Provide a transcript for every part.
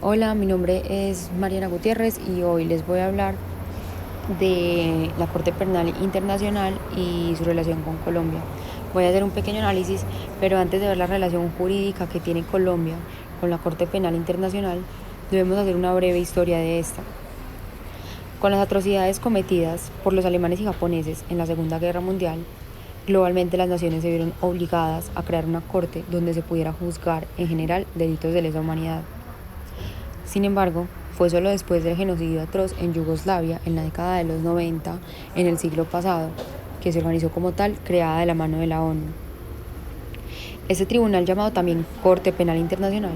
Hola, mi nombre es Mariana Gutiérrez y hoy les voy a hablar de la Corte Penal Internacional y su relación con Colombia. Voy a hacer un pequeño análisis, pero antes de ver la relación jurídica que tiene Colombia con la Corte Penal Internacional, debemos hacer una breve historia de esta. Con las atrocidades cometidas por los alemanes y japoneses en la Segunda Guerra Mundial, globalmente las naciones se vieron obligadas a crear una corte donde se pudiera juzgar en general delitos de lesa humanidad. Sin embargo, fue solo después del genocidio atroz en Yugoslavia en la década de los 90, en el siglo pasado, que se organizó como tal, creada de la mano de la ONU. Este tribunal, llamado también Corte Penal Internacional,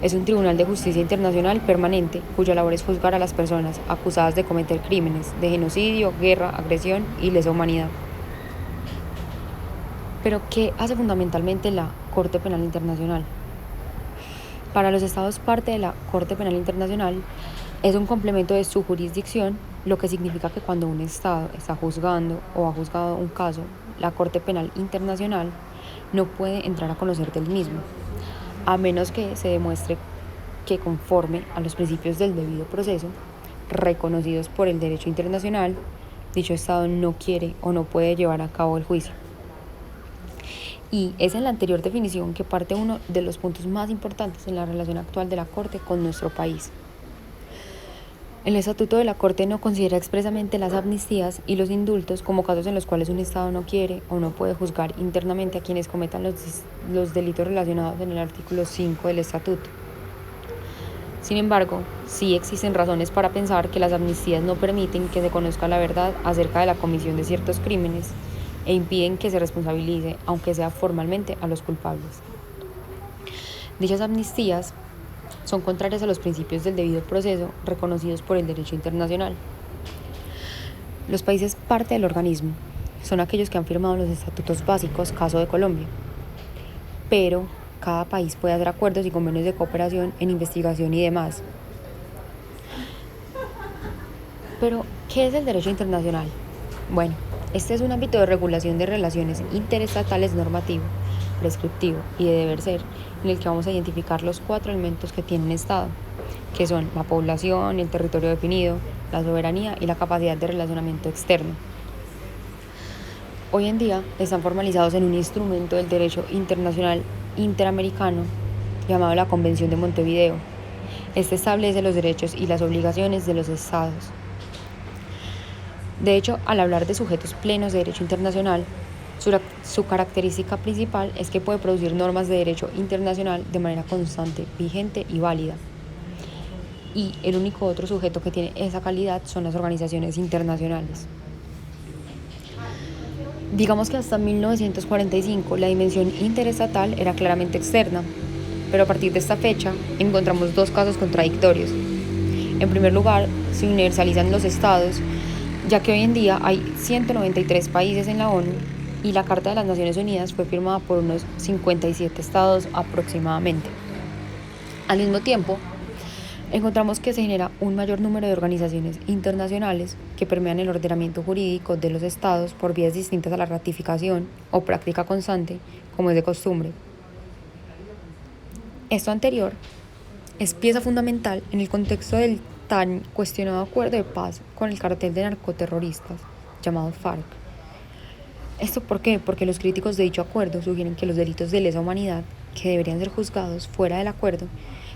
es un tribunal de justicia internacional permanente cuya labor es juzgar a las personas acusadas de cometer crímenes de genocidio, guerra, agresión y lesa humanidad. Pero, ¿qué hace fundamentalmente la Corte Penal Internacional? Para los estados parte de la Corte Penal Internacional es un complemento de su jurisdicción, lo que significa que cuando un estado está juzgando o ha juzgado un caso, la Corte Penal Internacional no puede entrar a conocer del mismo, a menos que se demuestre que conforme a los principios del debido proceso, reconocidos por el derecho internacional, dicho estado no quiere o no puede llevar a cabo el juicio. Y es en la anterior definición que parte uno de los puntos más importantes en la relación actual de la Corte con nuestro país. El Estatuto de la Corte no considera expresamente las amnistías y los indultos como casos en los cuales un Estado no quiere o no puede juzgar internamente a quienes cometan los delitos relacionados en el artículo 5 del Estatuto. Sin embargo, sí existen razones para pensar que las amnistías no permiten que se conozca la verdad acerca de la comisión de ciertos crímenes e impiden que se responsabilice, aunque sea formalmente, a los culpables. Dichas amnistías son contrarias a los principios del debido proceso reconocidos por el derecho internacional. Los países parte del organismo son aquellos que han firmado los estatutos básicos, caso de Colombia, pero cada país puede hacer acuerdos y convenios de cooperación en investigación y demás. Pero, ¿qué es el derecho internacional? Bueno, este es un ámbito de regulación de relaciones interestatales normativo, prescriptivo y de deber ser, en el que vamos a identificar los 4 elementos que tiene un Estado, que son la población, el territorio definido, la soberanía y la capacidad de relacionamiento externo. Hoy en día están formalizados en un instrumento del derecho internacional interamericano llamado la Convención de Montevideo. Este establece los derechos y las obligaciones de los Estados. De hecho, al hablar de sujetos plenos de derecho internacional, su característica principal es que puede producir normas de derecho internacional de manera constante, vigente y válida. Y el único otro sujeto que tiene esa calidad son las organizaciones internacionales. Digamos que hasta 1945 la dimensión interestatal era claramente externa, pero a partir de esta fecha encontramos 2 casos contradictorios. En primer lugar, se universalizan los estados, ya que hoy en día hay 193 países en la ONU y la Carta de las Naciones Unidas fue firmada por unos 57 estados aproximadamente. Al mismo tiempo, encontramos que se genera un mayor número de organizaciones internacionales que permean el ordenamiento jurídico de los estados por vías distintas a la ratificación o práctica constante, como es de costumbre. Esto anterior es pieza fundamental en el contexto del tan cuestionado acuerdo de paz con el cartel de narcoterroristas llamado FARC. ¿Esto por qué? Porque los críticos de dicho acuerdo sugieren que los delitos de lesa humanidad, que deberían ser juzgados fuera del acuerdo,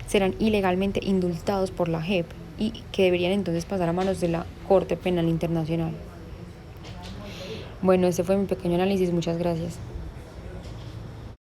serán ilegalmente indultados por la JEP y que deberían entonces pasar a manos de la Corte Penal Internacional. Bueno, este fue mi pequeño análisis, muchas gracias.